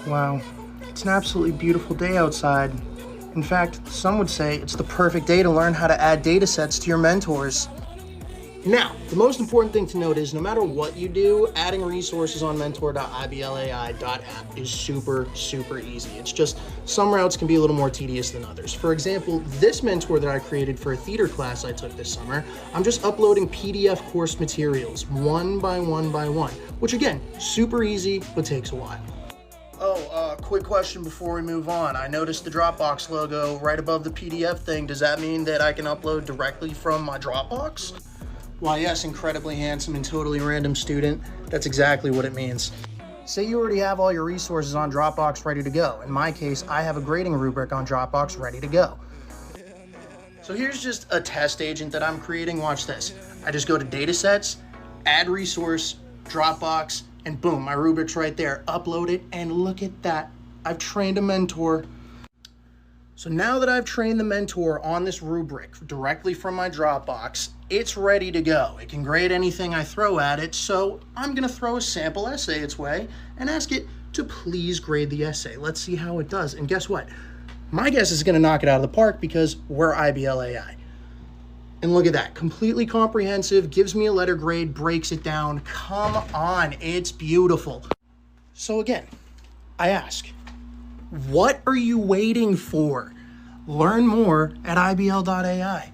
Wow, it's an absolutely beautiful day outside. In fact, some would say it's the perfect day to learn how to add data sets to your mentors. Now, the most important thing to note is no matter what you do, adding resources on mentor.iblai.app is super easy. It's just some routes can be a little more tedious than others. For example, this mentor that I created for a theater class I took this summer, I'm just uploading PDF course materials one by one, which again, super easy, but takes a while. Quick question before we move on. I noticed the Dropbox logo right above the PDF thing. Does that mean that I can upload directly from my Dropbox? Why, yes, incredibly handsome and totally random student. That's exactly what it means. Say you already have all your resources on Dropbox ready to go. In my case, I have a grading rubric on Dropbox ready to go. So here's just a test agent that I'm creating. Watch this. I just go to Datasets, Add Resource, Dropbox, and boom, my rubric's right there. Upload it, and look at that. I've trained a mentor. So now that I've trained the mentor on this rubric directly from my Dropbox, it's ready to go. It can grade anything I throw at it, so I'm gonna throw a sample essay its way and ask it to please grade the essay. Let's see how it does. And guess what? My guess is gonna knock it out of the park because we're IBL.ai. And look at that, completely comprehensive, gives me a letter grade, breaks it down. Come on, it's beautiful. So again, I ask, what are you waiting for? Learn more at IBL.ai.